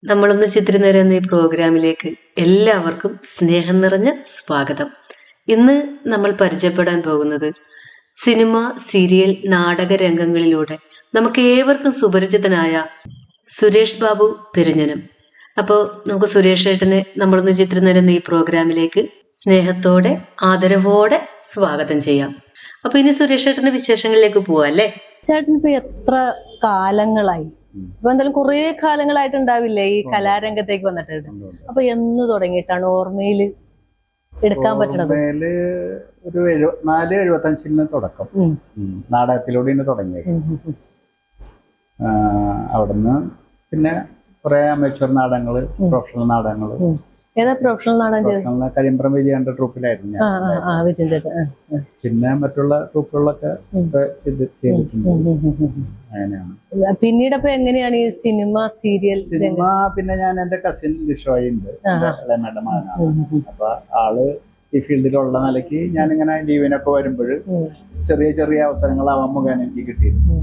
നമ്മളൊന്ന് ചിത്രം എന്ന ഈ പ്രോഗ്രാമിലേക്ക് എല്ലാവർക്കും സ്നേഹം നിറഞ്ഞ സ്വാഗതം. ഇന്ന് നമ്മൾ പരിചയപ്പെടാൻ പോകുന്നത് സിനിമ, സീരിയൽ, നാടക രംഗങ്ങളിലൂടെ നമുക്ക് ഏവർക്കും സുപരിചിതനായ സുരേഷ് ബാബു പെരിഞ്ഞനം. അപ്പോൾ നമുക്ക് സുരേഷ് ഏട്ടനെ നമ്മളൊന്ന് ചിത്രം എന്ന ഈ പ്രോഗ്രാമിലേക്ക് സ്നേഹത്തോടെ ആദരവോടെ സ്വാഗതം ചെയ്യാം. അപ്പൊ ഇനി സുരേഷ് ഏട്ടന്റെ വിശേഷങ്ങളിലേക്ക് പോവാം അല്ലേ? ചേട്ടൻ ഇപ്പൊ എത്ര കാലങ്ങളായി? ഇപ്പൊ എന്തായാലും കുറെ കാലങ്ങളായിട്ടുണ്ടാവില്ലേ ഈ കലാരംഗത്തേക്ക് വന്നിട്ട്? അപ്പൊ എന്ന് തുടങ്ങിയിട്ടാണ് ഓർമ്മയിൽ എടുക്കാൻ പറ്റണത്? ഒരു 74-75 തുടക്കം നാടകത്തിലൂടെ തുടങ്ങിയത്. അവിടുന്ന് പിന്നെ കുറെ അമേച്വർ നാടകങ്ങള്, പ്രൊഫഷണൽ നാടകങ്ങള്. ഏതാ പ്രൊഫഷണൽ നാടകം? കരിമ്പ്രം വിജയന്റെ ട്രൂപ്പിലായിരുന്നു ഞാൻ. പിന്നെ മറ്റുള്ള ട്രൂപ്പുകളിലൊക്കെ ചെയ്തിട്ടുണ്ട്. അങ്ങനെയാണ്. പിന്നീട് അപ്പൊ എങ്ങനെയാണ് ഈ സിനിമ, സീരിയൽ? സിനിമ പിന്നെ ഞാൻ എന്റെ കസിൻ ലിഷോയ് ഉണ്ട്, മേഡം മകനാണ്. അപ്പൊ ആള് ഈ ഫീൽഡിലുള്ള നിലയ്ക്ക് ഞാനിങ്ങനെ ലീവിനൊക്കെ വരുമ്പോൾ ചെറിയ ചെറിയ അവസരങ്ങളാവാൻ മുഖേന എനിക്ക് കിട്ടിയിരുന്നു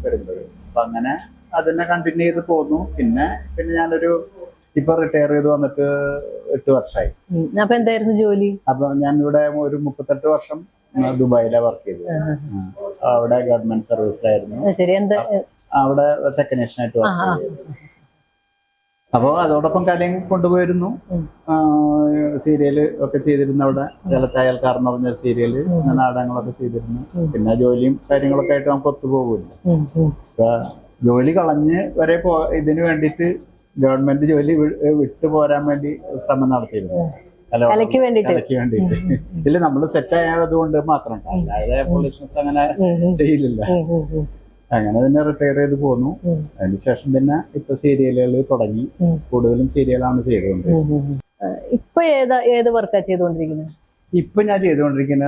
വരുമ്പോൾ. അപ്പൊ അങ്ങനെ അതിനെ കണ്ടിന്യൂ ചെയ്ത് പോന്നു. പിന്നെ ഞാനൊരു ഇപ്പൊ റിട്ടയർ ചെയ്ത് വന്നിട്ട് 8 വർഷമായി. അപ്പൊ എന്തായിരുന്നു ജോലി? അപ്പൊ ഞാൻ ഇവിടെ ഒരു 38 വർഷം ദുബായിലാണ് വർക്ക് ചെയ്തത്. അവിടെ ഗവൺമെന്റ് സർവീസിലായിരുന്നു. അവിടെ ടെക്നീഷ്യനായിട്ട് വർക്ക് ചെയ്തു. അപ്പൊ അതോടൊപ്പം കലയും കൊണ്ടുപോയിരുന്നു. സീരിയല് ഒക്കെ ചെയ്തിരുന്നു. അവിടെ ജലത്തായൽക്കാർ എന്ന് പറഞ്ഞ സീരിയല്, നാടകങ്ങളൊക്കെ ചെയ്തിരുന്നു. പിന്നെ ജോലിയും കാര്യങ്ങളൊക്കെ ആയിട്ട് നമുക്ക് ഒത്തുപോകില്ല. ജോലി കളഞ്ഞ് വരെ ഇതിന് വേണ്ടിയിട്ട് ഗവൺമെന്റ് ജോലി വിട്ടു പോരാൻ വേണ്ടി ശ്രമം നടത്തിയിരുന്നു. കലയ്ക്ക് വേണ്ടിയിട്ട് ഇല്ല, നമ്മൾ സെറ്റ് ആയത് കൊണ്ട് മാത്രം. അതായത് പൊളിറ്റീഷ്യൻസ് അങ്ങനെ ചെയ്യില്ല. അങ്ങനെ പിന്നെ റിട്ടയർ ചെയ്ത് പോന്നു. അതിനുശേഷം പിന്നെ ഇപ്പൊ സീരിയലുകൾ തുടങ്ങി. കൂടുതലും സീരിയലാണ് ചെയ്തുകൊണ്ട്. ഇപ്പൊ ഏത് വർക്കാ ചെയ്തുകൊണ്ടിരിക്കുന്നത്? ഇപ്പൊ ഞാൻ ചെയ്തുകൊണ്ടിരിക്കുന്ന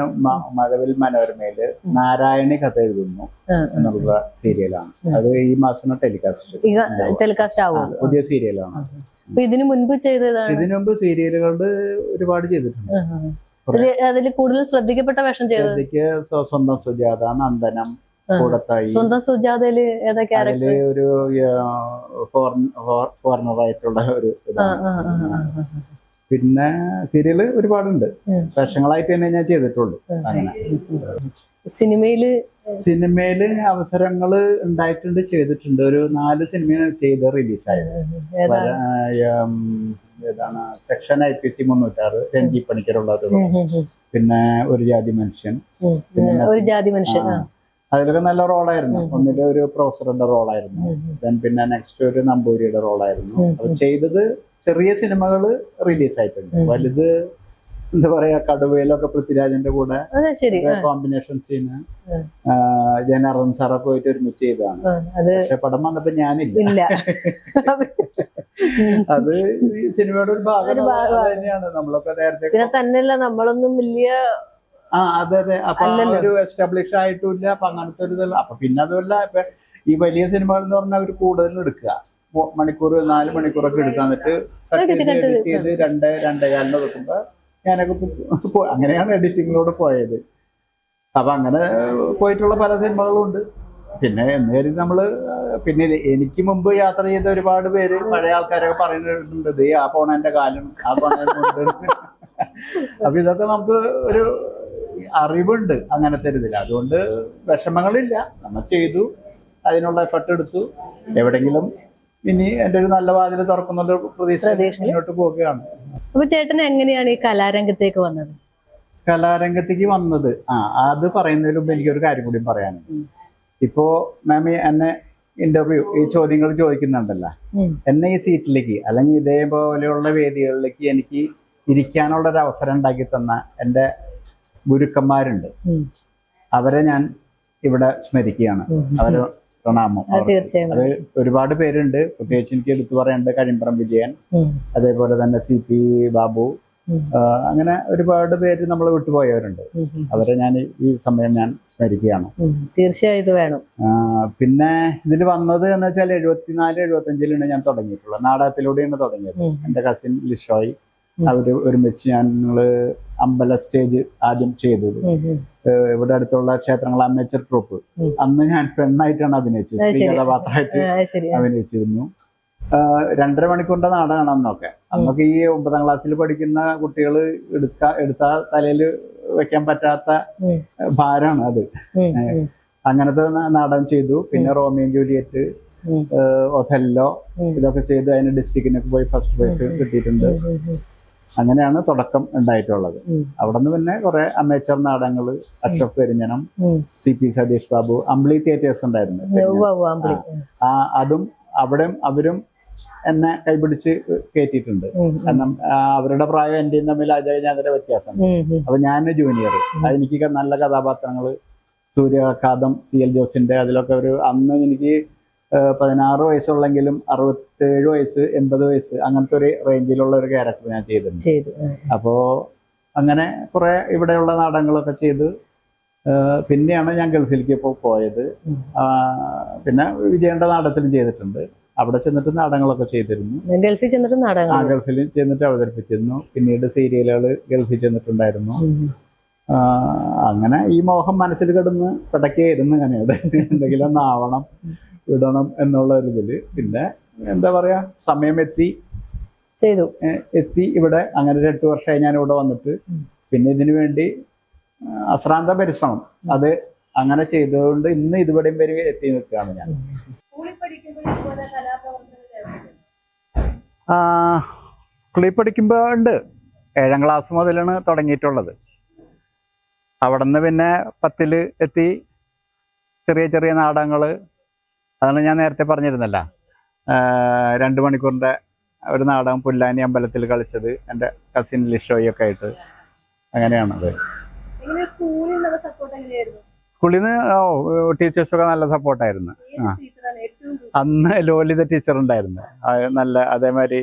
മഴവിൽ മനോരമയില് നാരായണി കഥ എഴുതുന്നു എന്നുള്ള സീരിയലാണ്. അത് ഈ മാസം ടെലികാസ്റ്റ് ആവും. പുതിയ സീരിയലാണ്. ഇതിനു മുൻപ് ചെയ്തതാണ്? ഇതിനു മുമ്പ് സീരിയലുകളുടെ ഒരുപാട് ചെയ്തിട്ടുണ്ട്. അതിൽ കൂടുതൽ ശ്രദ്ധിക്കപ്പെട്ട വേഷം ചെയ്തത് സ്വന്തം സുജാത, നന്ദനം, കൂടത്തായി. സ്വന്തം സുജാതയില് ഏതാ ക്യാരക്ടർ? ഒരു ഫോറിനറായിട്ടുള്ള ഒരു. പിന്നെ സീരിയല് ഒരുപാടുണ്ട്. വർഷങ്ങളായിട്ട് തന്നെ ഞാൻ ചെയ്തിട്ടുള്ളൂ. അങ്ങനെ സിനിമയില് അവസരങ്ങള് ഉണ്ടായിട്ടുണ്ട്, ചെയ്തിട്ടുണ്ട്. ഒരു 4 സിനിമ ചെയ്ത് റിലീസായത്. ഏതാണ് സെക്ഷൻ IPC 306, രഞ്ജി പണിക്കരുള്ളത്. പിന്നെ ഒരു ജാതി മനുഷ്യൻ. അതിലൊക്കെ നല്ല റോളായിരുന്നു. ഒന്നില് ഒരു പ്രൊഫസറുടെ റോളായിരുന്നു. പിന്നെ നെക്സ്റ്റ് ഒരു നമ്പൂരിയുടെ റോളായിരുന്നു. അത് ചെയ്തത് ചെറിയ സിനിമകള് റിലീസായിട്ടുണ്ട്. വലുത് എന്താ പറയാ, കടുവയിലൊക്കെ പൃഥ്വിരാജിന്റെ കൂടെ കോമ്പിനേഷൻ സീന് ജനറൽ സാറൊക്കെ പോയിട്ട് ഒരുമിച്ച് ചെയ്തതാണ്. പക്ഷെ പടം വന്നപ്പോ ഞാനില്ല. അത് സിനിമയുടെ ഒരു ഭാഗം തന്നെയാണ്. നമ്മളൊക്കെ നേരത്തെ തന്നെയല്ല, നമ്മളൊന്നും വലിയ അതെ. അപ്പൊ ഒരു എസ്റ്റാബ്ലിഷ് ആയിട്ടില്ല. അപ്പൊ അങ്ങനത്തെ ഒരു ഇതല്ല. അപ്പൊ പിന്നെ അതുമല്ല, ഇപ്പൊ ഈ വലിയ സിനിമകൾ എന്ന് പറഞ്ഞാൽ അവർ കൂടുതലും എടുക്കുക. 4 മണിക്കൂറൊക്കെ എടുക്കുക. എന്നിട്ട് എഡിറ്റ് ചെയ്ത് 2-2.25 വെക്കുമ്പോ ഞാനൊക്കെ അങ്ങനെയാണ് എഡിറ്റിങ്ങിലൂടെ പോയത്. അപ്പൊ അങ്ങനെ പോയിട്ടുള്ള പല സിനിമകളും ഉണ്ട്. പിന്നെ എന്ന് കരുതി നമ്മള് പിന്നെ എനിക്ക് മുമ്പ് യാത്ര ചെയ്ത ഒരുപാട് പേര് പഴയ ആൾക്കാരൊക്കെ പറയുന്നുണ്ട്, ആ പോണേന്റെ കാലം, ആ പോണേന്റെ. അപ്പൊ ഇതൊക്കെ നമുക്ക് ഒരു അറിവുണ്ട് അങ്ങനത്തെ ഒരു ഇതിൽ. അതുകൊണ്ട് വിഷമങ്ങളില്ല. നമ്മൾ ചെയ്തു, അതിനുള്ള എഫർട്ട് എടുത്തു. എവിടെങ്കിലും ഇനി എന്റെ ഒരു നല്ല വാതിൽ തുറക്കുന്ന പ്രതീക്ഷ മുന്നോട്ട് പോവുകയാണ്. അപ്പൊ ചേട്ടൻ എങ്ങനെയാണ് ഈ കലാരംഗത്തേക്ക് വന്നത്? കലാരംഗത്തേക്ക് വന്നത് അത് പറയുന്നതിന് മുമ്പ് എനിക്കൊരു കാര്യം കൂടി പറയാനുണ്ട്. ഇപ്പോ മാം എന്നെ ഇന്റർവ്യൂ ഈ ചോദ്യങ്ങൾ ചോദിക്കുന്നുണ്ടല്ലോ, എന്നെ ഈ സീറ്റിലേക്ക് അല്ലെങ്കിൽ ഇതേപോലെയുള്ള വേദികളിലേക്ക് എനിക്ക് ഇരിക്കാനുള്ള ഒരു അവസരം ഉണ്ടാക്കി തന്ന എൻ്റെ ഗുരുക്കന്മാരുണ്ട്. അവരെ ഞാൻ ഇവിടെ സ്മരിക്കുകയാണ്. അവരെ പ്രണാമം. അത് ഒരുപാട് പേരുണ്ട്. പ്രത്യേകിച്ച് എനിക്ക് എടുത്തു പറയേണ്ടത് കരിമ്പ്രം വിജയൻ, അതേപോലെ തന്നെ CP ബാബു, അങ്ങനെ ഒരുപാട് പേര് നമ്മൾ വിട്ടുപോയവരുണ്ട്. അവരെ ഞാൻ ഈ സമയം ഞാൻ സ്മരിക്കുകയാണ്. തീർച്ചയായും വേണം. പിന്നെ ഇതിൽ വന്നത് എന്ന് വെച്ചാൽ 74-75 ഞാൻ തുടങ്ങിയിട്ടുള്ളത്. നാടകത്തിലൂടെയാണ് തുടങ്ങിയത്. എൻ്റെ കസിൻ ലിഷോയ് അവര് ഒരുമിച്ച് ഞങ്ങള് അമ്പല സ്റ്റേജ് ആദ്യം ചെയ്തത്. ഇവിടെ അടുത്തുള്ള ക്ഷേത്രങ്ങൾ അമേച്ചർ ട്രൂപ്പ്. അന്ന് ഞാൻ പെണ്ണായിട്ടാണ് അഭിനയിച്ചത്. സ്ത്രീ കഥാപാത്രമായിട്ട് അഭിനയിച്ചിരുന്നു. 2.5 മണിക്കൂറിന്റെ നാടകമാണ് അന്നൊക്കെ. അന്നൊക്കെ ഈ 9ാം ക്ലാസ്സിൽ പഠിക്കുന്ന കുട്ടികൾ എടുത്ത തലയിൽ വെക്കാൻ പറ്റാത്ത ഭാരമാണ് അത്. അങ്ങനത്തെ നാടകം ചെയ്തു. പിന്നെ റോമിയോ ജൂലിയറ്റ്, ഒഥല്ലോ, ഇതൊക്കെ ചെയ്ത് അതിന് ഡിസ്ട്രിക്റ്റിനൊക്കെ പോയി ഫസ്റ്റ് പ്രൈസ് കിട്ടിയിട്ടുണ്ട്. അങ്ങനെയാണ് തുടക്കം ഉണ്ടായിട്ടുള്ളത്. അവിടെ നിന്ന് പിന്നെ കുറെ അമേച്ചർ നാടകങ്ങൾ, അഷ്റഫ് പെരിഞ്ഞനം, CP സതീഷ് ബാബു, അമ്പിളി തിയേറ്റേഴ്സ് ഉണ്ടായിരുന്നു. അതും അവരും എന്നെ കൈപിടിച്ച് കയറ്റിയിട്ടുണ്ട്. കാരണം അവരുടെ പ്രായം എന്റെയും തമ്മിൽ അജയജാതര വ്യത്യാസമുണ്ട്. അപ്പൊ ഞാൻ ജൂനിയർ. അതെനിക്ക് നല്ല കഥാപാത്രങ്ങൾ, സൂര്യാഘാതം, CL ജോസിന്റെ, അതിലൊക്കെ അന്ന് എനിക്ക് 16 വയസ്സുള്ളെങ്കിലും 67 വയസ്സ് 80 വയസ്സ് അങ്ങനത്തെ ഒരു റേഞ്ചിലുള്ള ഒരു ക്യാരക്ടർ ഞാൻ ചെയ്തിട്ടുണ്ട്. അപ്പോ അങ്ങനെ കുറെ ഇവിടെയുള്ള നാടകങ്ങളൊക്കെ ചെയ്ത് പിന്നെയാണ് ഞാൻ ഗൾഫിലേക്ക് ഇപ്പോൾ പോയത്. പിന്നെ വിജയന്റെ നാടകത്തിലും ചെയ്തിട്ടുണ്ട്. അവിടെ ചെന്നിട്ട് നാടകങ്ങളൊക്കെ ചെയ്തിരുന്നു. ഗൾഫിൽ ചെന്നിട്ട് ഗൾഫിൽ ചെന്നിട്ട് അവതരിപ്പിച്ചിരുന്നു. പിന്നീട് സീരിയലുകൾ ഗൾഫിൽ ചെന്നിട്ടുണ്ടായിരുന്നു. അങ്ങനെ ഈ മോഹം മനസ്സിൽ കിടന്ന് പിടക്കായിരുന്നു. അങ്ങനെയാണ് എന്തെങ്കിലും ഒന്നാവണം, വിടണം എന്നുള്ള ഒരു ഇതില്. പിന്നെ എന്താ പറയാ, സമയം എത്തി ഇവിടെ. അങ്ങനെ 8 വർഷമായി ഞാൻ ഇവിടെ വന്നിട്ട്. പിന്നെ ഇതിനു വേണ്ടി അശ്രാന്ത പരിശ്രമം അത് അങ്ങനെ ചെയ്തുകൊണ്ട് ഇന്ന് ഇതുവരെയും വരെ എത്തി നിൽക്കുകയാണ് ഞാൻ. സ്കൂളിൽ പഠിക്കുമ്പോ ഉണ്ട്. 7ാം ക്ലാസ് മുതലാണ് തുടങ്ങിയിട്ടുള്ളത്. അവിടെ നിന്ന് പിന്നെ 10ൽ എത്തി. ചെറിയ ചെറിയ നാടകങ്ങൾ, അതാണ് ഞാൻ നേരത്തെ പറഞ്ഞിരുന്നല്ല, 2 മണിക്കൂറിന്റെ ഒരു നാടകം പുല്ലാനി അമ്പലത്തിൽ കളിച്ചത് എൻ്റെ കസിൻ ലിഷോയൊക്കെ ആയിട്ട്. അങ്ങനെയാണത്. സ്കൂളിൽ നിന്ന് ടീച്ചേഴ്സൊക്കെ നല്ല സപ്പോർട്ടായിരുന്നു. അന്ന് ലോലിത ടീച്ചർ ഉണ്ടായിരുന്നു, നല്ല. അതേമാതിരി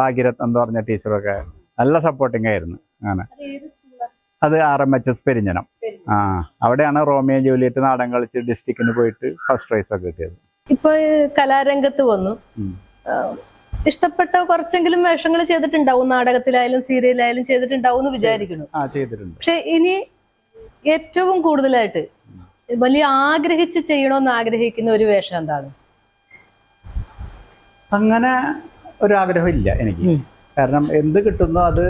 ഭാഗ്യരത്നം എന്ന് പറഞ്ഞ ടീച്ചറൊക്കെ നല്ല സപ്പോർട്ടിങ് ആയിരുന്നു. അങ്ങനെ അത് RMHS പെരിഞ്ഞനം. അവിടെയാണ് റോമിയോ ജൂലിയറ്റ് നാടകം കളിച്ച് ഡിസ്ട്രിക്റ്റിന് പോയിട്ട് ഫസ്റ്റ് പ്രൈസ് ഒക്കെ കിട്ടിയത്. ഇപ്പൊ കലാരംഗത്ത് വന്നു, ഇഷ്ടപ്പെട്ട കുറച്ചെങ്കിലും വേഷങ്ങൾ ചെയ്തിട്ടുണ്ടാവും. നാടകത്തിലായാലും സീരിയലായാലും ചെയ്തിട്ടുണ്ടാവും എന്ന് വിചാരിക്കുന്നു. ചെയ്തിട്ടുണ്ട്. പക്ഷെ ഇനി ഏറ്റവും കൂടുതലായിട്ട് വലിയ ആഗ്രഹിച്ച് ചെയ്യണമെന്ന് ആഗ്രഹിക്കുന്ന ഒരു വേഷം എന്താണ്? അങ്ങനെ ഒരു ആഗ്രഹം ഇല്ല എനിക്ക്. കാരണം എന്ത് കിട്ടുന്നോ അത്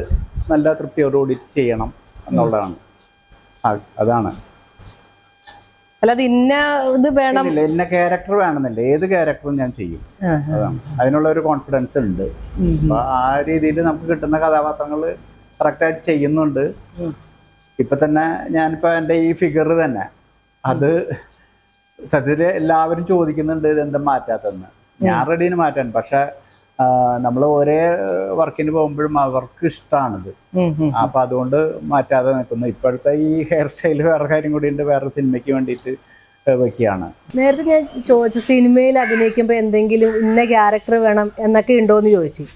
നല്ല തൃപ്തിയോടുകൂടി ചെയ്യണം എന്നുള്ളതാണ്. അതാണ്. അല്ലാതെ ഇന്ന ഇത് വേണം, ഇന്ന ക്യാരക്ടർ വേണമെന്നില്ല. ഏത് ക്യാരക്ടറും ഞാൻ ചെയ്യും. അതാണ്. അതിനുള്ള ഒരു കോൺഫിഡൻസ് ഉണ്ട്. അപ്പൊ ആ രീതിയിൽ നമുക്ക് കിട്ടുന്ന കഥാപാത്രങ്ങൾ കറക്റ്റായിട്ട് ചെയ്യുന്നുണ്ട്. ഇപ്പൊ തന്നെ ഞാനിപ്പോ എൻ്റെ ഈ ഫിഗർ തന്നെ, അത് സത്യത്തില് എല്ലാവരും ചോദിക്കുന്നുണ്ട് ഇതെന്താ മാറ്റാത്തെന്ന്. ഞാൻ റെഡിന് മാറ്റാൻ. പക്ഷെ നമ്മൾ ഒരേ വർക്കിന് പോകുമ്പോഴും അവർക്ക് ഇഷ്ടമാണിത്. അപ്പൊ അതുകൊണ്ട് മാറ്റാതെ നിൽക്കുന്നു. ഇപ്പോഴത്തെ ഈ ഹെയർ സ്റ്റൈൽ വേറെ കാര്യം കൂടി ഉണ്ട്, വേറെ സിനിമയ്ക്ക് വേണ്ടിയിട്ട് വെക്കുകയാണ്. നേരത്തെ ഞാൻ ചോദിച്ചു, സിനിമയിൽ അഭിനയിക്കുമ്പോൾ എന്തെങ്കിലും ഇന്ന ക്യാരക്ടർ വേണം എന്നൊക്കെ ഉണ്ടോയെന്ന് ചോദിച്ചു.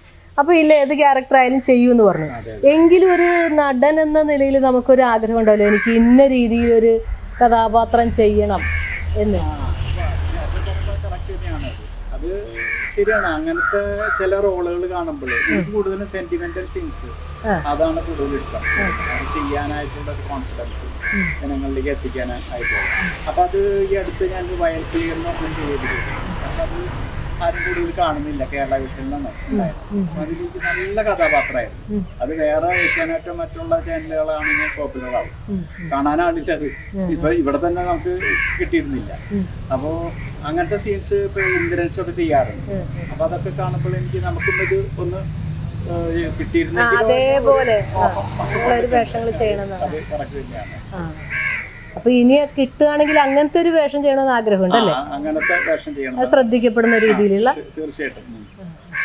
അപ്പൊ ഇല്ല, ഏത് ക്യാരക്ടർ ആയാലും ചെയ്യൂന്ന് പറഞ്ഞു. എങ്കിലും ഒരു നടൻ എന്ന നിലയിൽ നമുക്കൊരു ആഗ്രഹം ഉണ്ടാവല്ലോ, എനിക്ക് ഇന്ന രീതിയിൽ ഒരു കഥാപാത്രം ചെയ്യണം എന്ന്. അത് ശരിയാണ്. അങ്ങനത്തെ ചില റോളുകൾ കാണുമ്പോൾ എനിക്ക് കൂടുതലും സെന്റിമെന്റൽ സീൻസ് അതാണ് കൂടുതൽ ഇഷ്ടം. ചെയ്യാനായിട്ടുള്ള ഒരു കോൺഫിഡൻസ് ജനങ്ങളിലേക്ക് എത്തിക്കാനായിട്ടുള്ള. അപ്പൊ അത് ഈ അടുത്ത് ഞാൻ വയൽക്കിളി എന്ന് പറഞ്ഞ ചെയ്തിട്ടുണ്ട്. പക്ഷെ അത് ആരും കൂടുതൽ കാണുന്നില്ല. കേരള വിഷനിലാണ് ഉണ്ടായിരുന്നു. അതിലേക്ക് നല്ല കഥാപാത്രമായിരുന്നു. അത് വേറെ ഏഷ്യാനെറ്റോ മറ്റുള്ള ചാനലുകളാണെങ്കിൽ പോപ്പുലർ ആവും. കാണാനാണില്ല അത്. ഇപ്പൊ ഇവിടെ തന്നെ നമുക്ക് കിട്ടിയിരുന്നില്ല. അപ്പോ അങ്ങനത്തെ സീൻസ് ഇപ്പൊ ഇന്ദ്രൻസ് ഒക്കെ ചെയ്യാറുണ്ട്. അപ്പൊ അതൊക്കെ കാണുമ്പോൾ എനിക്ക് നമുക്കും ഇത് ഒന്ന് കിട്ടിയിരുന്നെങ്കിൽ അപ്പൊ ഇനി കിട്ടുകയാണെങ്കിൽ അങ്ങനത്തെ ഒരു വേഷം ചെയ്യണമെന്ന് ആഗ്രഹമുണ്ടല്ലേ? അങ്ങനത്തെ വേഷം ചെയ്യണം, ശ്രദ്ധിക്കപ്പെടുന്ന രീതിയിലുള്ള. തീർച്ചയായിട്ടും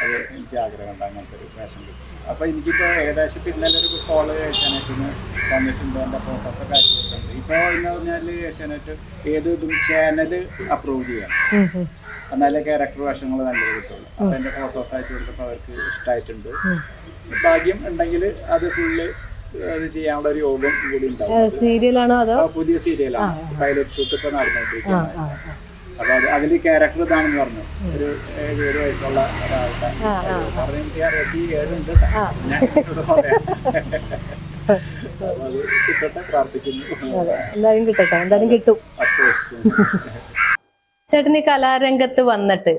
അത് എനിക്ക് ആഗ്രഹമുണ്ട്, അങ്ങനത്തെ ഒരു വേഷം കിട്ടും. അപ്പൊ എനിക്കിപ്പോ ഏകദേശം പിന്നലെ ഒരു കോള് ഏഷ്യാനെറ്റിന് വന്നിട്ടുണ്ട്. എന്റെ ഫോട്ടോസൊക്കെ അയച്ചിട്ടുണ്ട്. ഇപ്പൊ എന്ന് പറഞ്ഞാല് ഏഷ്യാനെറ്റ് ഏതൊരു ചാനല് അപ്രൂവ് ചെയ്യണം, എന്നാലേ ക്യാരക്ടർ വേഷങ്ങൾ നല്ലത് കിട്ടുള്ളൂ. അപ്പൊ എന്റെ ഫോട്ടോസ് അയച്ചു കൊടുത്തപ്പോൾ അവർക്ക് ഇഷ്ടമായിട്ടുണ്ട്. ഭാഗ്യം ഉണ്ടെങ്കിൽ അത് ഫുള്ള് അത് ചെയ്യാനുള്ള ഒരു യോഗം കൂടി ഉണ്ടാവും. സീരിയലാണോ അതോ പുതിയ സീരിയലാണ്? പൈലറ്റ് ഷൂട്ട് ഇപ്പൊ നടന്നുകൊണ്ടിരിക്കുന്നത്. അപ്പൊ അത് അതിൽ ക്യാരക്ടർ ഇതാണെന്ന് പറഞ്ഞു. ഒരു 7 വയസ്സുള്ള ഒരാളുടെ പറഞ്ഞു. എനിക്ക് 67 ഉണ്ട്. അത് കിട്ടട്ടെ, പ്രാർത്ഥിക്കുന്നു. എന്തായാലും കിട്ടട്ടെ, എന്തായാലും കിട്ടും. ചേട്ടൻ ഈ കലാരംഗത്ത് വന്നിട്ട്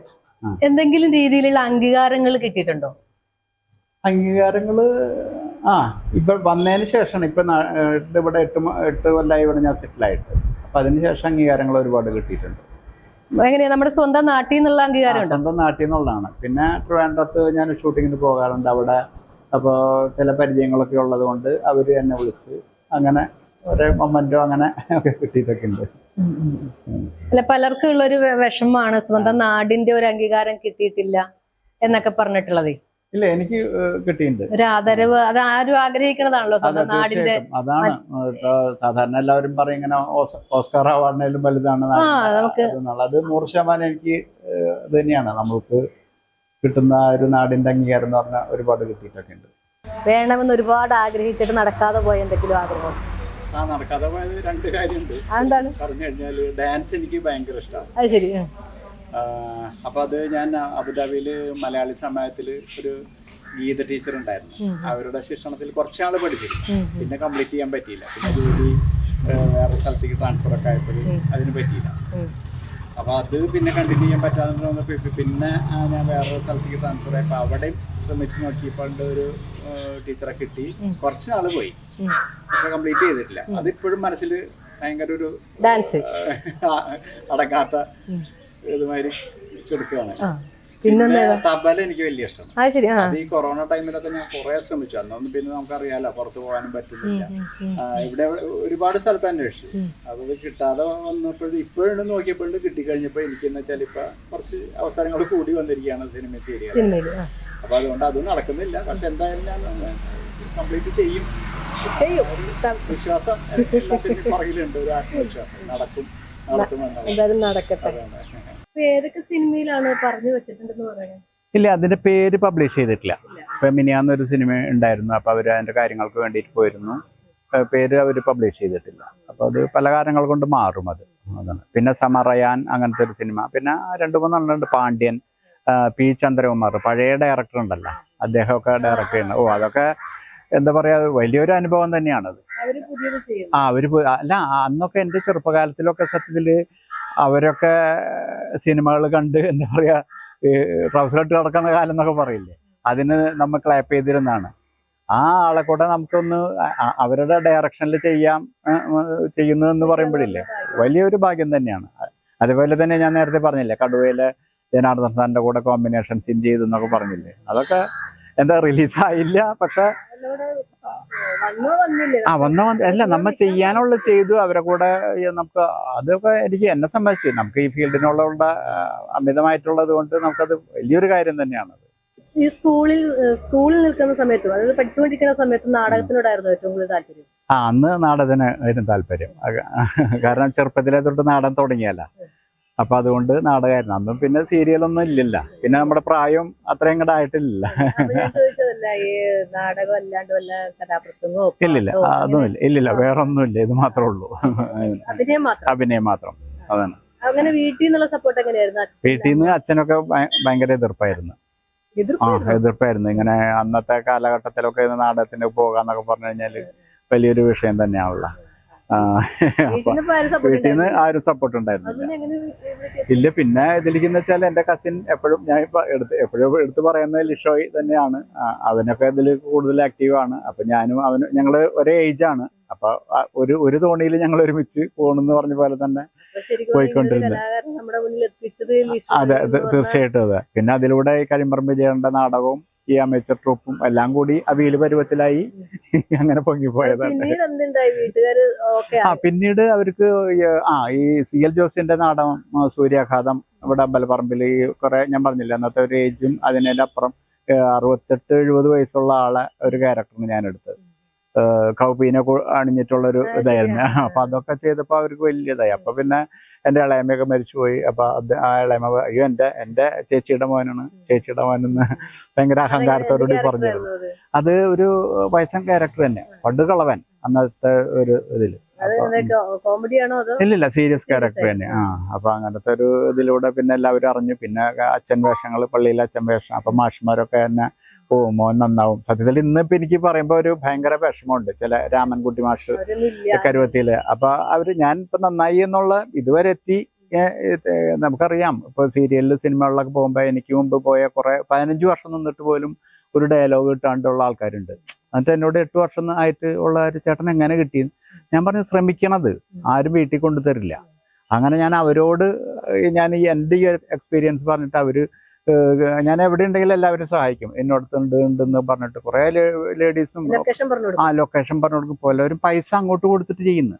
എന്തെങ്കിലും രീതിയിലുള്ള അംഗീകാരങ്ങൾ കിട്ടിയിട്ടുണ്ടോ? അംഗീകാരങ്ങള് ഇപ്പൊ വന്നതിന് ശേഷമാണ്. ഇപ്പൊ ഇവിടെ 8 കൊല്ലമായി ഇവിടെ ഞാൻ സെറ്റിലായിട്ട്. അപ്പൊ അതിനുശേഷം അംഗീകാരങ്ങൾ ഒരുപാട് കിട്ടിയിട്ടുണ്ട്. എങ്ങനെയാ? നമ്മുടെ സ്വന്തം നാട്ടിൽ നിന്നുള്ള അംഗീകാരം? സ്വന്തം നാട്ടിൽ നിന്നുള്ളതാണ്. പിന്നെ ട്രിവാൻഡ്രത്ത് ഞാൻ ഷൂട്ടിങ്ങിന് പോകാറുണ്ട്. അവിടെ അപ്പോൾ ചില പരിചയങ്ങളൊക്കെ ഉള്ളത് കൊണ്ട് അവര് എന്നെ വിളിച്ച് അങ്ങനെ ഒരു മൊമെന്റോ അങ്ങനെ ഒക്കെ കിട്ടിയിട്ടൊക്കെ ഉണ്ട്. അല്ല, പലർക്കും ഉള്ളൊരു വിഷമമാണ് സ്വന്തം നാടിന്റെ ഒരു അംഗീകാരം കിട്ടിയിട്ടില്ല എന്നൊക്കെ പറഞ്ഞിട്ടുള്ളത്. ഇല്ല, എനിക്ക് കിട്ടിയിട്ടുണ്ട് ഒരു ആദരവ്. അത് ആരും ആഗ്രഹിക്കുന്നതാണല്ലോ സ്വന്തം നാടിന്റെ. അതാണ് സാധാരണ എല്ലാവരും പറയും ഇങ്ങനെ ഓസ്കാർ അവാർഡിനായാലും വലുതാണ് നമുക്ക്. അത് 100% എനിക്ക് ഇത് തന്നെയാണ്. നമുക്ക് കിട്ടുന്ന ഒരു നാടിന്റെ അംഗീകാരം എന്ന് പറഞ്ഞാൽ ഒരുപാട് കിട്ടിയിട്ടൊക്കെ ഉണ്ട്. വേണമെന്ന് ഒരുപാട് ആഗ്രഹിച്ചിട്ട് നടക്കാതെ പോയ എന്തെങ്കിലും ആഗ്രഹം? നടക്കാതെ പോയത് 2 കാര്യമുണ്ട്. എന്താണ് പറഞ്ഞു കഴിഞ്ഞാൽ ഡാൻസ് എനിക്ക് ഭയങ്കര ഇഷ്ടമാണ്. അത് ശരി. അപ്പൊ അത് ഞാൻ അബുദാബിയില് മലയാളി സമാജത്തില് ഒരു ഗീത ടീച്ചർ ഉണ്ടായിരുന്നു. അവരുടെ ശിക്ഷണത്തിൽ കുറച്ചാള് പഠിച്ചിരുന്നു. പിന്നെ കംപ്ലീറ്റ് ചെയ്യാൻ പറ്റിയില്ല. പിന്നെ ജോലി വേറെ സ്ഥലത്തേക്ക് ട്രാൻസ്ഫർ ഒക്കെ ആയപ്പോൾ അതിന് പറ്റിയില്ല. അപ്പൊ അത് പിന്നെ കണ്ടിന്യൂ ചെയ്യാൻ പറ്റാതെ വന്നപ്പോൾ പിന്നെ ഞാൻ വേറെ സ്ഥലത്തേക്ക് ട്രാൻസ്ഫർ ആയപ്പോൾ അവിടെയും ശ്രമിച്ചു നോക്കിയപ്പോൾ ഒരു ടീച്ചറെ കിട്ടി. കുറച്ച് നാള് പോയി, പക്ഷെ കംപ്ലീറ്റ് ചെയ്തിട്ടില്ല. അതിപ്പോഴും മനസ്സിൽ ഭയങ്കര ഒരു ഡാൻസ് അടങ്ങാത്ത ഇതുമാതിരി കിടക്കുകയാണ്. തബല എനിക്ക് വലിയ ഇഷ്ടമാണ്. അത് ഈ കൊറോണ ടൈമിലൊക്കെ ഞാൻ കുറെ ശ്രമിച്ചു. അന്നൊന്നും പിന്നെ നമുക്കറിയാലോ, പുറത്തു പോകാനും പറ്റുന്നില്ല. ഇവിടെ ഒരുപാട് സ്ഥലത്ത് അന്വേഷിച്ചു. അത് കിട്ടാതെ വന്നപ്പോഴും ഇപ്പോഴും നോക്കിയപ്പോഴും കിട്ടിക്കഴിഞ്ഞപ്പോ എനിക്കെന്ന് വെച്ചാൽ ഇപ്പൊ കുറച്ച് അവസരങ്ങൾ കൂടി വന്നിരിക്കുകയാണ് സിനിമ ശരിയാണ്. അപ്പൊ അതുകൊണ്ട് അത് നടക്കുന്നില്ല. പക്ഷെ എന്തായാലും ഞാൻ കംപ്ലീറ്റ് ചെയ്യും. വിശ്വാസം എല്ലാത്തിനും പുറകിലുണ്ട്, ഒരു ആത്മവിശ്വാസം. നടക്കും നടക്കട്ടെ. ഏതൊക്കെ സിനിമയിലാണ് പറഞ്ഞു വെച്ചിട്ടുണ്ടെന്ന് പറയുന്നത്? ഇല്ല, അതിന്റെ പേര് പബ്ലിഷ് ചെയ്തിട്ടില്ല. ഇപ്പൊ മിനിയാന്നൊരു സിനിമ ഉണ്ടായിരുന്നു. അപ്പൊ അവര് അതിന്റെ കാര്യങ്ങൾക്ക് വേണ്ടിയിട്ട് പോയിരുന്നു. പേര് അവര് പബ്ലിഷ് ചെയ്തിട്ടില്ല. അപ്പൊ അത് പല കാരണങ്ങൾ കൊണ്ട് മാറും. അതാണ്. പിന്നെ സമറയാൻ അങ്ങനത്തെ ഒരു സിനിമ. പിന്നെ 2-3 ഉണ്ട്. പാണ്ഡ്യൻ, പി ചന്ദ്രകുമാർ, പഴയ ഡയറക്ടർ ഉണ്ടല്ലോ, അദ്ദേഹമൊക്കെ ഡയറക്ട് ചെയ്യുന്നത്. അതൊക്കെ എന്താ പറയാ, വലിയൊരു അനുഭവം തന്നെയാണത്. അവര് അല്ല, അന്നൊക്കെ എൻ്റെ ചെറുപ്പകാലത്തിലൊക്കെ സത്യത്തില് അവരൊക്കെ സിനിമകൾ കണ്ട് എന്താ പറയാ, ട്രൗസറിട്ട് കിടക്കുന്ന കാലം എന്നൊക്കെ പറയില്ലേ, അതിന് നമ്മൾ ക്ലാപ്പ് ചെയ്തിരുന്നതാണ്. ആ ആളെ കൂടെ നമുക്കൊന്ന് അവരുടെ ഡയറക്ഷനിൽ ചെയ്യുന്നു എന്ന് പറയുമ്പോഴില്ലേ, വലിയൊരു ഭാഗ്യം തന്നെയാണ്. അതുപോലെ തന്നെ ഞാൻ നേരത്തെ പറഞ്ഞില്ലേ, കടുവയിലെ ജനാർദ്ദൻ സാറിന്റെ കൂടെ കോമ്പിനേഷൻ സീൻ ചെയ്തു എന്നൊക്കെ പറഞ്ഞില്ലേ, അതൊക്കെ എന്താ റിലീസായില്ല. പക്ഷെ അല്ല, നമ്മൾ ചെയ്യാനുള്ള ചെയ്തു. അവരെ കൂടെ നമുക്ക് അതൊക്കെ എന്നെ സംബന്ധിച്ച് നമുക്ക് ഈ ഫീൽഡിനുള്ള അമിതമായിട്ടുള്ളത് കൊണ്ട് നമുക്കത് വലിയൊരു കാര്യം തന്നെയാണ്. ഈ സ്കൂളിൽ നിൽക്കുന്ന സമയത്തും, അതായത് പഠിച്ചുകൊണ്ടിരിക്കുന്ന സമയത്തും നാടകത്തിനോടായിരുന്നു ഏറ്റവും കൂടുതൽ താല്പര്യം? അന്ന് നാടകത്തിന് താല്പര്യം. കാരണം ചെറുപ്പത്തിലെ തൊട്ട് നാടകം തുടങ്ങിയല്ല. അപ്പൊ അതുകൊണ്ട് നാടകമായിരുന്നു. അന്നും പിന്നെ സീരിയലൊന്നും ഇല്ലല്ല. പിന്നെ നമ്മുടെ പ്രായം അത്രയും കൂടെ ആയിട്ടില്ല. ഇല്ലില്ല, അതൊന്നുമില്ല. ഇല്ലില്ല, വേറൊന്നുമില്ല. ഇത് മാത്രമേ ഉള്ളൂ, അഭിനയം മാത്രം. അതാണ്. വീട്ടിൽ നിന്ന് അച്ഛനൊക്കെ ഭയങ്കര എതിർപ്പായിരുന്നു. ഇങ്ങനെ അന്നത്തെ കാലഘട്ടത്തിലൊക്കെ നാടകത്തിന് പോകാന്നൊക്കെ പറഞ്ഞു കഴിഞ്ഞാല് വലിയൊരു വിഷയം തന്നെയാണല്ലോ. വീട്ടിൽ നിന്ന് ആരും സപ്പോർട്ട് ഉണ്ടായിരുന്നില്ല. ഇല്ല, പിന്നെ ഇതിലിരിക്കുന്ന വെച്ചാൽ എന്റെ കസിൻ എപ്പോഴും ഞാൻ എപ്പോഴും എടുത്ത് പറയുന്നത് ലിഷോയ് തന്നെയാണ്. അവനൊക്കെ ഇതിൽ കൂടുതൽ ആക്റ്റീവാണ്. അപ്പൊ ഞാനും അവനും ഞങ്ങള് ഒരേ ഏജാണ്. അപ്പൊ ഒരു തോണിയിൽ ഞങ്ങൾ ഒരുമിച്ച് പോകണമെന്ന് പറഞ്ഞ പോലെ തന്നെ പോയിക്കൊണ്ടിരുന്നത്. അതെ, തീർച്ചയായിട്ടും അതെ. പിന്നെ അതിലൂടെ ഈ കരിമ്പറമ്പ് വിജയന്റെ നാടകവും ഈ അമേച്ചർ ട്രൂപ്പും എല്ലാം കൂടി അവിയൽ പരുവത്തിലായി അങ്ങനെ പൊങ്ങിപ്പോയതാണ്. പിന്നീട് അവർക്ക് ഈ CL ജോസിന്റെ നാടകം സൂര്യാഘാതം ഇവിടെ അമ്പലപ്പറമ്പിൽ കുറെ, ഞാൻ പറഞ്ഞില്ല അന്നത്തെ ഒരു ഏജും അതിൻ്റെ അപ്പുറം 68-70 വയസ്സുള്ള ആളെ ഒരു ക്യാരക്ടറിന് ഞാൻ എടുത്തത്. കൗപീനെ അണിഞ്ഞിട്ടുള്ളൊരു ഇതായിരുന്നു. അപ്പൊ അതൊക്കെ ചെയ്തപ്പോ അവർക്ക് വലിയതായി. അപ്പൊ പിന്നെ എൻ്റെ ഇളയമ്മയൊക്കെ മരിച്ചുപോയി. അപ്പൊ ആ ഇളയമ്മ അയ്യോ എന്റെ ചേച്ചിയുടെ മോനെന്ന് ഭയങ്കര അഹങ്കാരത്തോടുകൂടി പറഞ്ഞിരുന്നു. അത് ഒരു വയസ്സൻ ക്യാരക്ടർ തന്നെ, പണ്ടുകളവൻ അന്നത്തെ ഒരു ഇതില്. ഇല്ലില്ല, സീരിയസ് ക്യാരക്ടർ തന്നെ. അപ്പൊ അങ്ങനത്തെ ഒരു ഇതിലൂടെ പിന്നെ എല്ലാവരും അറിഞ്ഞു. പിന്നെ അച്ഛൻ വേഷങ്ങൾ, പള്ളിയിലെ അച്ഛൻ വേഷം. അപ്പൊ മാഷ്മാരൊക്കെ തന്നെ മോൻ നന്നാവും. സത്യത്തിൽ ഇന്നിപ്പോ എനിക്ക് പറയുമ്പോ ഒരു ഭയങ്കര വിഷമമുണ്ട്. ചില രാമൻകുട്ടി മാഷ് കരുവത്തിയില്. അപ്പൊ ഞാൻ ഇപ്പൊ നന്നായി എന്നുള്ള ഇതുവരെ എത്തി നമുക്കറിയാം ഇപ്പോൾ സീരിയലിൽ സിനിമകളിലൊക്കെ പോകുമ്പോൾ എനിക്ക് മുമ്പ് പോയ കുറേ 15 വർഷം നിന്നിട്ട് പോലും ഒരു ഡയലോഗ് കിട്ടാണ്ടുള്ള ആൾക്കാരുണ്ട്. എന്നിട്ട് എന്നോട് 8 വർഷം ആയിട്ട് ഉള്ള ഒരു ചേട്ടൻ എങ്ങനെ കിട്ടിയെന്ന് ഞാൻ പറഞ്ഞു, ശ്രമിക്കണത് ആരും വീട്ടിൽ കൊണ്ടു തരില്ല. അങ്ങനെ ഞാൻ അവരോട് ഞാൻ എൻ്റെ ഈ എക്സ്പീരിയൻസ് പറഞ്ഞിട്ട് അവർ ഞാൻ എവിടെ ഉണ്ടെങ്കിലും എല്ലാവരും സഹായിക്കും. ഉണ്ടെന്ന് പറഞ്ഞിട്ട് കുറേ ലേഡീസും ലൊക്കേഷൻ പറഞ്ഞു കൊടുക്കും. പലരും പൈസ അങ്ങോട്ട് കൊടുത്തിട്ട് ചെയ്യുന്നു.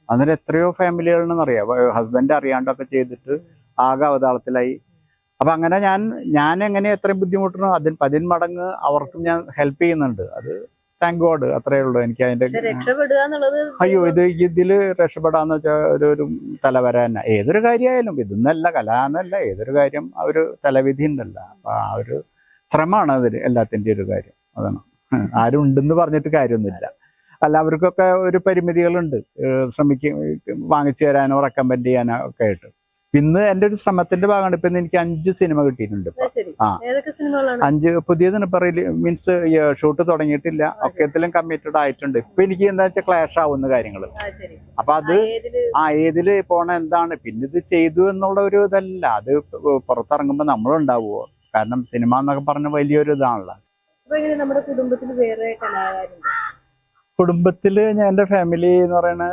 അന്നേരം എത്രയോ ഫാമിലികളെന്നറിയാം ഹസ്ബൻഡ് അറിയാണ്ടൊക്കെ ചെയ്തിട്ട് ആകെ അവതാളത്തിലായി. അപ്പം അങ്ങനെ ഞാൻ എങ്ങനെ എത്രയും ബുദ്ധിമുട്ടണോ 10 മടങ്ങ് അവർക്കും ഞാൻ ഹെൽപ്പ് ചെയ്യുന്നുണ്ട്. അത് താങ്ക് ഗോഡ്, അത്രയേ ഉള്ളൂ. എനിക്ക് അതിന്റെ അയ്യോ ഇതിൽ രക്ഷപ്പെടാന്ന് വെച്ചാൽ ഒരു തലവര തന്നെ. ഏതൊരു കാര്യമായാലും ഇതൊന്നല്ല, കല എന്നല്ല, ഏതൊരു കാര്യം ഒരു തലവിധി ഉണ്ടല്ല. അപ്പൊ ആ ഒരു ശ്രമമാണ് അതിൽ എല്ലാത്തിൻ്റെ ഒരു കാര്യം. അതാണ്, ആരും ഉണ്ടെന്ന് പറഞ്ഞിട്ട് കാര്യമൊന്നുമില്ല. അല്ല, അവർക്കൊക്കെ ഒരു പരിമിതികളുണ്ട്, വാങ്ങിച്ചു തരാനോ റെക്കമെൻഡ് ചെയ്യാനോ ഒക്കെ ആയിട്ട്. ഇന്ന് എൻ്റെ ഒരു ശ്രമത്തിന്റെ ഭാഗമാണ്. ഇപ്പൊ എനിക്ക് 5 സിനിമ കിട്ടിയിട്ടുണ്ട്. 5 പുതിയതിന് ഇപ്പൊ മീൻസ് ഷൂട്ട് തുടങ്ങിയിട്ടില്ല, ഒക്കത്തിലും കമ്മിറ്റഡ് ആയിട്ടുണ്ട്. ഇപ്പൊ എനിക്ക് എന്താ വെച്ചാൽ ക്ലാഷ് ആവുന്ന കാര്യങ്ങൾ. അപ്പൊ അത് ഏതില് പോണ എന്താണ്, പിന്നെ ഇത് ചെയ്തു എന്നുള്ള ഒരു ഇതല്ല. അത് പുറത്തിറങ്ങുമ്പോ നമ്മളുണ്ടാവുമോ? കാരണം സിനിമ എന്നൊക്കെ പറഞ്ഞ വലിയൊരു ഇതാണല്ലോ. കുടുംബത്തില് ഞാൻ എൻ്റെ ഫാമിലി എന്ന് പറയുന്ന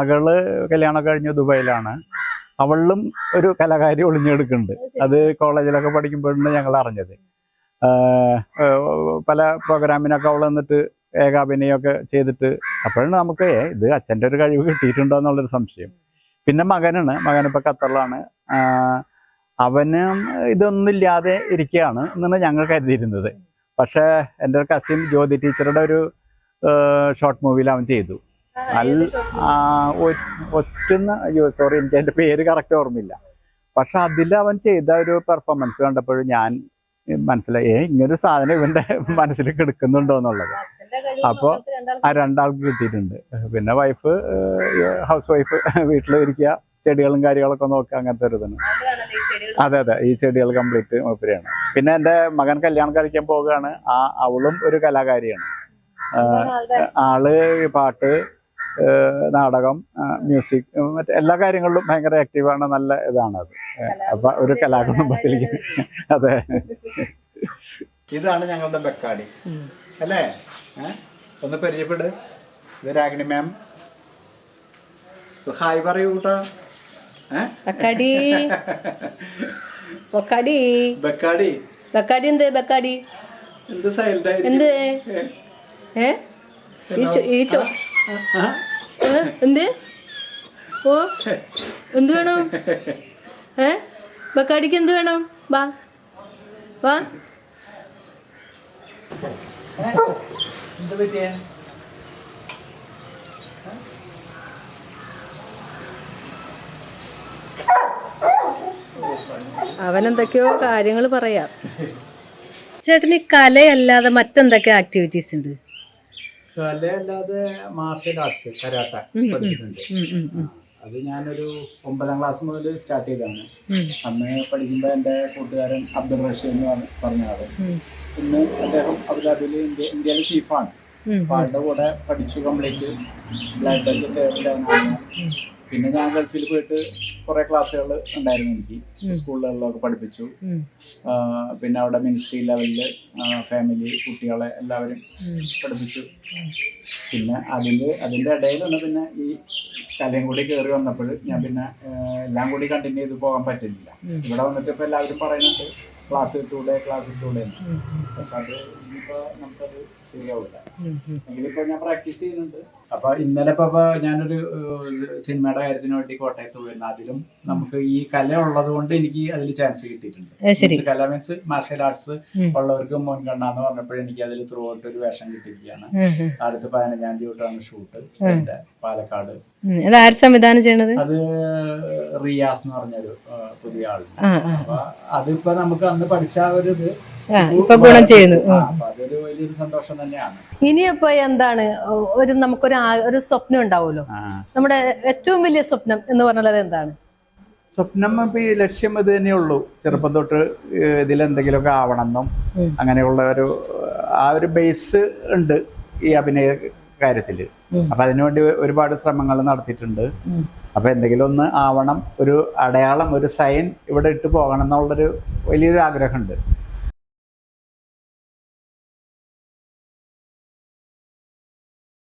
മകള് കല്യാണം കഴിഞ്ഞ് ദുബായിലാണ്. അവളിലും ഒരു കലാകാരി ഒളിഞ്ഞെടുക്കുന്നുണ്ട്. അത് കോളേജിലൊക്കെ പഠിക്കുമ്പോഴാണ് ഞങ്ങൾ അറിഞ്ഞത്. പല പ്രോഗ്രാമിനൊക്കെ അവൾ വന്നിട്ട് ഏകാഭിനയമൊക്കെ ചെയ്തിട്ട് അപ്പോഴാണ് നമുക്ക് ഇത് അച്ഛൻ്റെ ഒരു കഴിവ് കിട്ടിയിട്ടുണ്ടോ എന്നുള്ളൊരു സംശയം. പിന്നെ മകനിപ്പോൾ ഖത്തറിലാണ്. അവനും ഇതൊന്നുമില്ലാതെ ഇരിക്കുകയാണ് എന്നാണ് ഞങ്ങൾ കരുതിയിരുന്നത്. പക്ഷേ എൻ്റെ ഒരു കസിൻ ജ്യോതി ടീച്ചറുടെ ഒരു ഷോർട്ട് മൂവിയിൽ അവൻ ചെയ്തു. സോറി, എനിക്ക് എൻ്റെ പേര് കറക്റ്റ് ഓർമ്മയില്ല. പക്ഷെ അതിൽ അവൻ ചെയ്ത ഒരു പെർഫോമൻസ് കണ്ടപ്പോൾ ഞാൻ മനസ്സിലായി ഇങ്ങനൊരു സാധനം ഇവൻ്റെ മനസ്സിൽ കിടക്കുന്നുണ്ടോ എന്നുള്ളത്. അപ്പോൾ ആ 2 ആൾക്ക് കിട്ടിയിട്ടുണ്ട്. പിന്നെ വൈഫ് ഹൗസ് വൈഫ്, വീട്ടിൽ ഇരിക്കുക, ചെടികളും കാര്യങ്ങളൊക്കെ നോക്കുക, അങ്ങനത്തെ ഒരു ഇതാണ്. അതെ, ഈ ചെടികൾ കംപ്ലീറ്റ് മൂപ്പരെയാണ്. പിന്നെ എൻ്റെ മകൻ കല്യാണം കഴിക്കാൻ പോവുകയാണ്. അവളും ഒരു കലാകാരിയാണ്. ആള് പാട്ട്, നാടകം, മ്യൂസിക്, മറ്റേ എല്ലാ കാര്യങ്ങളിലും ഭയങ്കര ആക്റ്റീവാണ്. നല്ല ഇതാണ് അത്. അപ്പൊ ഒരു കലാകുടുംബത്തിലേക്ക്. അതെ, ഇതാണ് ഞങ്ങളുടെ ബക്കാടി അല്ലേ? ഒന്ന് പരിചയപ്പെട്. ഇത് രാഗിണി മാം. ഹായ് പറയൂ കൂട്ടാ. ബക്കാടി എന്ത് സൈലന്റ് എന്ത് എന്ത് എന്ത് വേണം? ബക്കാടിക്ക് എന്ത് വേണം? വാ വാ. അവനെന്തൊക്കെയോ കാര്യങ്ങൾ പറയാം. ചേട്ടന് കലയല്ലാതെ മറ്റെന്തൊക്കെ ആക്ടിവിറ്റീസ് ഉണ്ട്? കലയല്ലാതെ മാർഷൽ ആർട്സ്, കരാട്ട പഠിച്ചിട്ടുണ്ട്. അത് ഞാനൊരു 9ാം ക്ലാസ് മുതൽ സ്റ്റാർട്ട് ചെയ്തതാണ്. അന്ന് പഠിക്കുമ്പോൾ എൻ്റെ കൂട്ടുകാരൻ അബ്ദുൾ റഷീദ് എന്ന് പറഞ്ഞ ആള്, ഇന്ന് അദ്ദേഹം അബുദാബിയിൽ ഇന്ത്യയിലെ ചീഫാണ്. അപ്പോൾ ആളുടെ കൂടെ പഠിച്ചു കംപ്ലീറ്റ്. Black belt തേർഡിലാണ്. പിന്നെ ഞാൻ ഗൾഫിൽ പോയിട്ട് കുറേ ക്ലാസ്സുകൾ ഉണ്ടായിരുന്നു എനിക്ക്. സ്കൂളുകളിലൊക്കെ പഠിപ്പിച്ചു. പിന്നെ അവിടെ മിനിസ്ട്രി ലെവലിൽ ഫാമിലി, കുട്ടികളെ എല്ലാവരും പഠിപ്പിച്ചു. പിന്നെ അതിൻ്റെ ഇടയിലാണ് പിന്നെ ഈ കലയും കൂടി കയറി വന്നപ്പോൾ ഞാൻ പിന്നെ എല്ലാം കൂടി കണ്ടിന്യൂ ചെയ്ത് പോകാൻ പറ്റുന്നില്ല. ഇവിടെ വന്നിട്ട് ഇപ്പോൾ എല്ലാവരും പറയുന്നുണ്ട് ക്ലാസ് കിട്ടൂടെ. പക്ഷെ അത് ഇനിയിപ്പോൾ നമുക്കത് ശരിയാവില്ല. എങ്കിലിപ്പോൾ ഞാൻ പ്രാക്ടീസ് ചെയ്യുന്നുണ്ട്. അപ്പൊ ഇന്നലെ ഇപ്പൊ ഞാനൊരു സിനിമയുടെ കാര്യത്തിന് വേണ്ടി കോട്ടയത്ത് പോയിരുന്നു. അതിലും നമുക്ക് ഈ കല ഉള്ളത് കൊണ്ട് എനിക്ക് അതിൽ ചാൻസ് കിട്ടിയിട്ടുണ്ട്. കല മീൻസ് മാർഷൽ ആർട്സ് ഉള്ളവർക്ക് മുൻഗണന എന്ന് പറഞ്ഞപ്പോൾ എനിക്ക് അതിൽ ത്രൂ ഔട്ട് ഒരു വേഷം കിട്ടിയിരിക്കുകയാണ്. അടുത്ത 15-ാം തീയതി തൊട്ടാണ് ഷൂട്ട്. പാലക്കാട്. സംവിധാനം ചെയ്യണത് അത് റിയാസ് എന്ന് പറഞ്ഞൊരു പുതിയ ആള്. അപ്പൊ അതിപ്പോ നമുക്ക് അന്ന് പഠിച്ച ഒരു ഇത് ഗുണം ചെയ്യുന്നു. അതൊരു വലിയൊരു സന്തോഷം തന്നെയാണ്. ഇനിയപ്പോ എന്താണ് നമുക്കൊരു സ്വപ്നം ഉണ്ടാവുമല്ലോ. നമ്മുടെ ഏറ്റവും വലിയ സ്വപ്നം എന്ന് പറഞ്ഞാൽ എന്താണ്? സ്വപ്നം ഇപ്പൊ ഈ ലക്ഷ്യം ഇത് തന്നെയുള്ളൂ. ചെറുപ്പം തൊട്ട് ഇതിലെന്തെങ്കിലുമൊക്കെ ആവണമെന്നും അങ്ങനെയുള്ള ഒരു ബേസ് ഉണ്ട് ഈ അഭിനയ കാര്യത്തില്. അപ്പൊ അതിനുവേണ്ടി ഒരുപാട് ശ്രമങ്ങൾ നടത്തിയിട്ടുണ്ട്. അപ്പൊ എന്തെങ്കിലും ഒന്ന് ആവണം, ഒരു അടയാളം, ഒരു സൈൻ ഇവിടെ ഇട്ട് പോകണം എന്നുള്ളൊരു വലിയൊരു ആഗ്രഹമുണ്ട്.